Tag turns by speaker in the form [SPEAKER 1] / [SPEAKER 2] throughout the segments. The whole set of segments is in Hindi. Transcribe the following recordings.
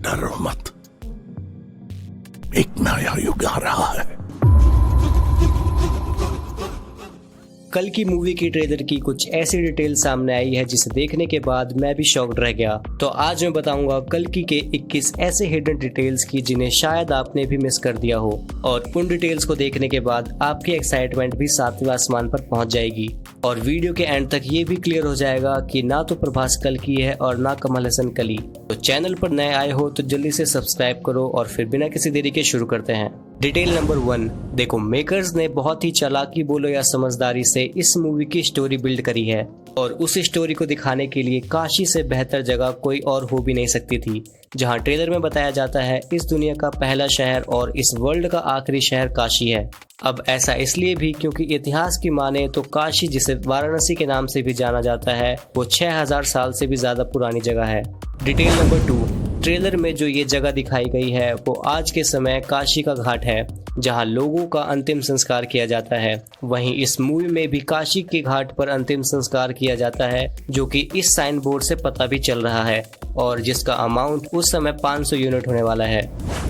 [SPEAKER 1] डरो मत, एक नया युग आ रहा है।
[SPEAKER 2] कल की मूवी की ट्रेलर की कुछ ऐसी डिटेल सामने आई है जिसे देखने के बाद मैं भी शॉक्ड रह गया। तो आज मैं बताऊंगा कल की के 21 ऐसे हिडन डिटेल्स की जिन्हें शायद आपने भी मिस कर दिया हो, और उन डिटेल्स को देखने के बाद आपकी एक्साइटमेंट भी 7वें आसमान पर पहुंच जाएगी। और वीडियो के एंड तक ये भी क्लियर हो जाएगा कि ना तो प्रभास कल की है और ना कमल हसन कली। तो चैनल पर नए आए हो तो जल्दी से सब्सक्राइब करो और फिर बिना किसी देरी के शुरू करते हैं। Detail number 1। देखो, मेकर्स ने बहुत ही चालाकी बोलो या समझदारी से इस मूवी की स्टोरी बिल्ड करी है, और उस स्टोरी को दिखाने के लिए काशी से बेहतर जगह कोई और हो भी नहीं सकती थी। जहां ट्रेलर में बताया जाता है इस दुनिया का पहला शहर और इस वर्ल्ड का आखिरी शहर काशी है। अब ऐसा इसलिए भी क्योंकि इतिहास की माने तो काशी, जिसे वाराणसी के नाम से भी जाना जाता है, वो 6000 साल से भी ज्यादा पुरानी जगह है। Detail number 2। ट्रेलर में जो ये जगह दिखाई गई है वो आज के समय काशी का घाट है, जहां लोगों का अंतिम संस्कार किया जाता है। वहीं इस मूवी में भी काशी के घाट पर अंतिम संस्कार किया जाता है, जो कि इस साइन बोर्ड से पता भी चल रहा है, और जिसका अमाउंट उस समय 500 यूनिट होने वाला है।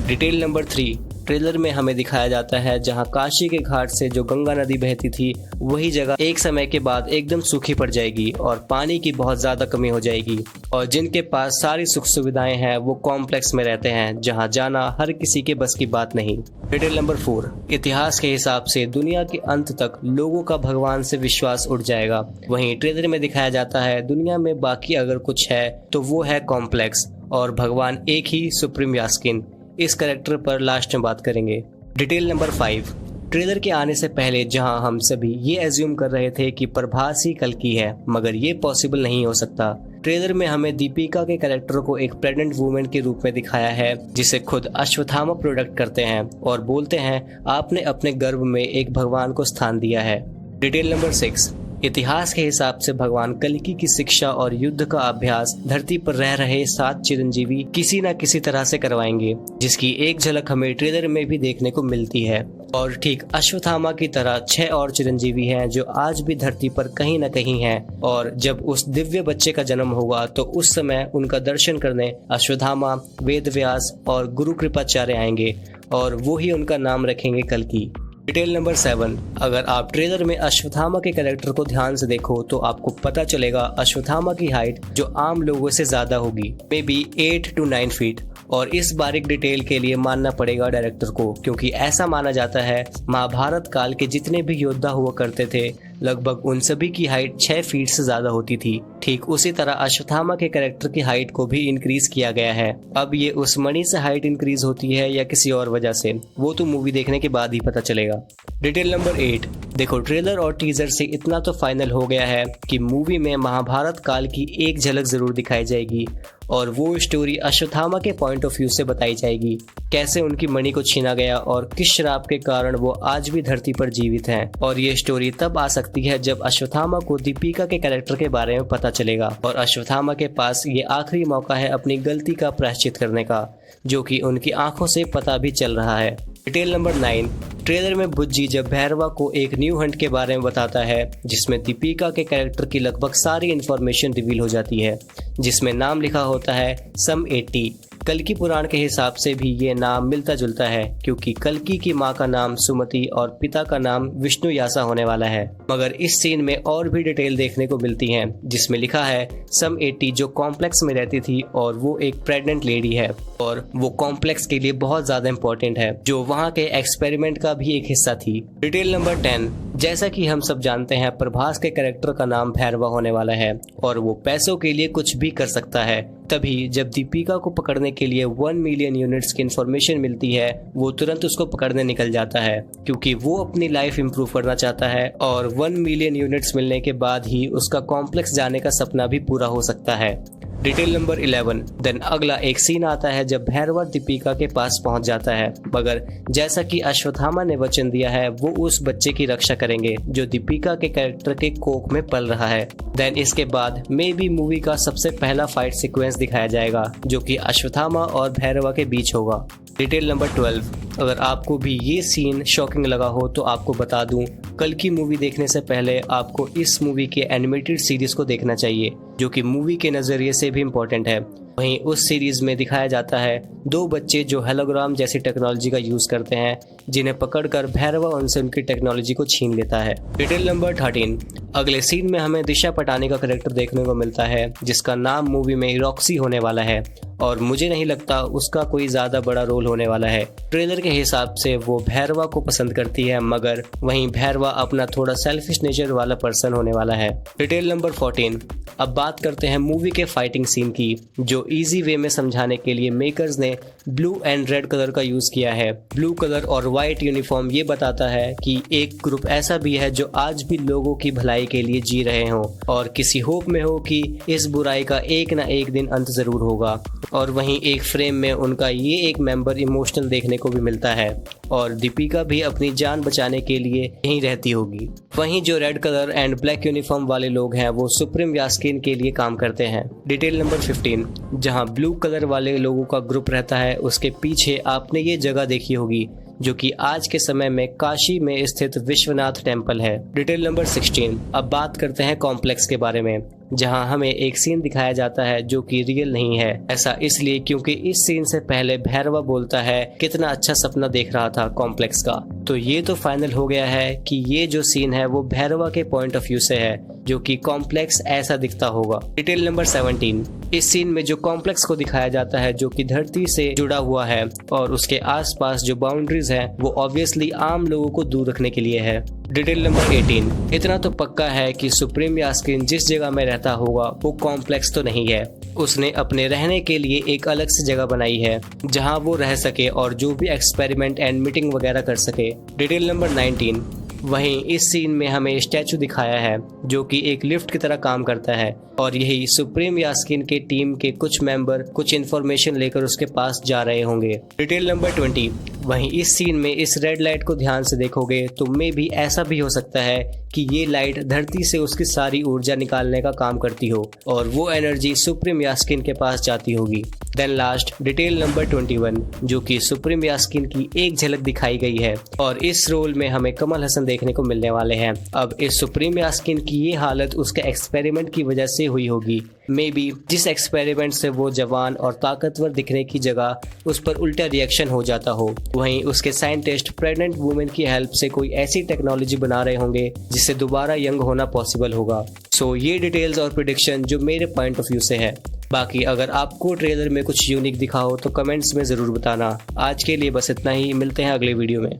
[SPEAKER 2] Detail number 3। ट्रेलर में हमें दिखाया जाता है जहां काशी के घाट से जो गंगा नदी बहती थी, वही जगह एक समय के बाद एकदम सूखी पड़ जाएगी और पानी की बहुत ज्यादा कमी हो जाएगी, और जिनके पास सारी सुख सुविधाएं हैं वो कॉम्प्लेक्स में रहते हैं, जहां जाना हर किसी के बस की बात नहीं। Detail number 4। इतिहास के हिसाब से दुनिया के अंत तक लोगों का भगवान से विश्वास उठ जाएगा। वहीं ट्रेलर में दिखाया जाता है दुनिया में बाकी अगर कुछ है तो वो है कॉम्प्लेक्स, और भगवान एक ही सुप्रीम यास्किन। इस कैरेक्टर पर लास्ट में बात करेंगे। Detail number 5। ट्रेलर के आने से पहले जहां हम सभी ये एज्यूम कर रहे थे कि प्रभास ही कल की है, मगर ये पॉसिबल नहीं हो सकता। ट्रेलर में हमें दीपिका के कैरेक्टर को एक प्रेग्नेंट वुमेन के रूप में दिखाया है, जिसे खुद अश्वत्थामा प्रोडक्ट करते हैं और बोलते हैं आपने अपने गर्भ में एक भगवान को स्थान दिया है। Detail number 6। इतिहास के हिसाब से भगवान कल्कि की शिक्षा और युद्ध का अभ्यास धरती पर रह रहे 7 चिरंजीवी किसी न किसी तरह से करवाएंगे, जिसकी एक झलक हमें ट्रेलर में भी देखने को मिलती है। और ठीक अश्वत्थामा की तरह 6 और चिरंजीवी हैं जो आज भी धरती पर कहीं न कहीं हैं, और जब उस दिव्य बच्चे का जन्म होगा तो उस समय उनका दर्शन करने अश्वत्थामा, वेदव्यास और गुरु कृपाचार्य आएंगे, और वो ही उनका नाम रखेंगे कल्कि। Detail number 7। अगर आप ट्रेलर में अश्वत्थामा के कैरेक्टर को ध्यान से देखो तो आपको पता चलेगा अश्वत्थामा की हाइट जो आम लोगों से ज्यादा होगी, मे बी 8 to 9 फीट। और इस बारीक डिटेल के लिए मानना पड़ेगा डायरेक्टर को, क्योंकि ऐसा माना जाता है महाभारत काल के जितने भी योद्धा हुआ करते थे लगभग उन सभी की हाइट 6 फीट से ज्यादा होती थी। ठीक उसी तरह अश्वत्थामा के कैरेक्टर की हाइट को भी इंक्रीज किया गया है। अब ये उस मणि से हाइट इंक्रीज होती है या किसी और वजह से, वो तो मूवी देखने के बाद ही पता चलेगा। Detail number 8। देखो, ट्रेलर और टीजर से इतना तो फाइनल हो गया है कि मूवी में महाभारत काल की एक झलक जरूर दिखाई जाएगी, और वो स्टोरी अश्वत्थामा के पॉइंट ऑफ व्यू से बताई जाएगी, कैसे उनकी मणि को छीना गया और किस श्राप के कारण वो आज भी धरती पर जीवित हैं। और ये स्टोरी तब आ सकती है जब अश्वत्थामा को दीपिका के कैरेक्टर के बारे में पता चलेगा, और अश्वत्थामा के पास ये आखिरी मौका है अपनी गलती का प्रायश्चित करने का, जो कि उनकी आंखों से पता भी चल रहा है। Detail number 9। ट्रेलर में बुज्जी जब भैरवा को एक न्यू हंट के बारे में बताता है, जिसमें दीपिका के कैरेक्टर की लगभग सारी इन्फॉर्मेशन रिवील हो जाती है, जिसमें नाम लिखा होता है सम 80। कल्कि पुराण के हिसाब से भी ये नाम मिलता जुलता है, क्योंकि कल्कि की माँ का नाम सुमति और पिता का नाम विष्णु यासा होने वाला है। मगर इस सीन में और भी डिटेल देखने को मिलती है, जिसमें लिखा है सम 80 जो कॉम्प्लेक्स में रहती थी, और वो एक प्रेग्नेंट लेडी है, और वो कॉम्प्लेक्स के लिए बहुत ज्यादा इंपॉर्टेंट है, जो वहाँ के एक्सपेरिमेंट का भी एक हिस्सा थी। Detail number 10। जैसा कि हम सब जानते हैं प्रभास के कैरेक्टर का नाम भैरवा होने वाला है, और वो पैसों के लिए कुछ भी कर सकता है। तभी जब दीपिका को पकड़ने के लिए 1 मिलियन यूनिट्स की इन्फॉर्मेशन मिलती है, वो तुरंत उसको पकड़ने निकल जाता है, क्योंकि वो अपनी लाइफ इंप्रूव करना चाहता है, और 1 मिलियन यूनिट्स मिलने के बाद ही उसका कॉम्प्लेक्स जाने का सपना भी पूरा हो सकता है। Detail number 11। देन अगला एक सीन आता है जब भैरवा दीपिका के पास पहुंच जाता है, मगर जैसा कि अश्वत्थामा ने वचन दिया है वो उस बच्चे की रक्षा करेंगे जो दीपिका के कैरेक्टर के कोख में पल रहा है। देन इसके बाद मे बी मूवी का सबसे पहला फाइट सीक्वेंस दिखाया जाएगा, जो कि अश्वत्थामा और भैरवा के बीच होगा। Detail number 12। अगर आपको भी ये सीन शॉकिंग लगा हो तो आपको बता दूं, कल की मूवी देखने से पहले आपको इस मूवी के एनिमेटेड सीरीज को देखना चाहिए, जो कि मूवी के नज़रिए से भी इम्पोर्टेंट है। वहीं उस सीरीज में दिखाया जाता है दो बच्चे जो हेलोग्राम जैसी टेक्नोलॉजी का यूज करते हैं, जिन्हें पकड़कर भैरवा उनसे उनकी टेक्नोलॉजी को छीन लेता है। डिटेल नंबर 13, अगले सीन में हमें दिशा पटानी का कैरेक्टर देखने को मिलता है, जिसका नाम मूवी में रॉक्सी होने वाला है और मुझे नहीं लगता उसका कोई ज्यादा बड़ा रोल होने वाला है। ट्रेलर के हिसाब से वो भैरवा को पसंद करती है, मगर वहीं भैरवा अपना थोड़ा सेल्फिश नेचर वाला पर्सन होने वाला है। डिटेल नंबर 14, अब बात करते हैं मूवी के फाइटिंग सीन की, जो इजी वे में समझाने के लिए मेकर्स ने ब्लू एंड रेड कलर का यूज किया है। ब्लू कलर और व्हाइट यूनिफॉर्म ये बताता है कि एक ग्रुप ऐसा भी है जो आज भी लोगों की भलाई के लिए जी रहे हों और किसी होप में हो कि इस बुराई का एक ना एक दिन अंत जरूर होगा। और वहीं एक फ्रेम में उनका ये एक मेंबर इमोशनल देखने को भी मिलता है और दीपिका भी अपनी जान बचाने के लिए यहीं रहती होगी। वहीं जो red colour and black uniform वाले लोग हैं वो सुप्रीम यास्कीन के लिए काम करते हैं। डिटेल नंबर 15, जहां ब्लू कलर वाले लोगों का ग्रुप रहता है, उसके पीछे आपने ये जगह देखी होगी जो कि आज के समय में काशी में स्थित विश्वनाथ टेम्पल है। डिटेल नंबर 16, अब बात करते हैं कॉम्प्लेक्स के बारे में, जहां हमें एक सीन दिखाया जाता है जो कि रियल नहीं है। ऐसा इसलिए क्योंकि इस सीन से पहले भैरवा बोलता है कितना अच्छा सपना देख रहा था कॉम्प्लेक्स का। तो ये तो फाइनल हो गया है कि ये जो सीन है वो भैरवा के पॉइंट ऑफ व्यू से है, जो कि कॉम्प्लेक्स ऐसा दिखता होगा। डिटेल नंबर 17, इस सीन में जो कॉम्प्लेक्स को दिखाया जाता है जो कि धरती से जुड़ा हुआ है और उसके आसपास जो बाउंड्रीज हैं वो ऑब्वियसली आम लोगों को दूर रखने के लिए है। डिटेल नंबर 18, इतना तो पक्का है कि सुप्रीम यास्कीन जिस जगह में रहता होगा वो कॉम्प्लेक्स तो नहीं है। उसने अपने रहने के लिए एक अलग सी जगह बनाई है जहां वो रह सके और जो भी एक्सपेरिमेंट एंड मीटिंग वगैरह कर सके। डिटेल नंबर 19, वहीं इस सीन में हमें स्टैचू दिखाया है जो कि एक लिफ्ट की तरह काम करता है और यही सुप्रीम यास्कीन के टीम के कुछ मेंबर कुछ इन्फॉर्मेशन लेकर उसके पास जा रहे होंगे। डिटेल नंबर 20, वहीं इस सीन में इस रेड लाइट को ध्यान से देखोगे तो मे भी ऐसा भी हो सकता है कि ये लाइट धरती से उसकी सारी ऊर्जा निकालने का काम करती हो और वो एनर्जी सुप्रीम यास्कीन के पास जाती होगी। देन लास्ट डिटेल नंबर 21, जो कि सुप्रीम यास्कीन की एक झलक दिखाई गई है और इस रोल में हमें कमल हसन देखने को मिलने वाले हैं। अब इस सुप्रीम यास्कीन की ये हालत उसके एक्सपेरिमेंट की वजह से हुई होगी। मे बी जिस एक्सपेरिमेंट से वो जवान और ताकतवर दिखने की जगह उस पर उल्टा रिएक्शन हो जाता हो, वहीं उसके साइंटिस्ट प्रेग्नेंट वुमेन की हेल्प से कोई ऐसी टेक्नोलॉजी बना रहे होंगे जिससे दोबारा यंग होना पॉसिबल होगा। सो ये डिटेल्स और प्रेडिक्शन जो मेरे पॉइंट ऑफ व्यू से है। बाकी अगर आपको ट्रेलर में कुछ यूनिक दिखा हो तो कमेंट्स में ज़रूर बताना। आज के लिए बस इतना ही, मिलते हैं अगले वीडियो में।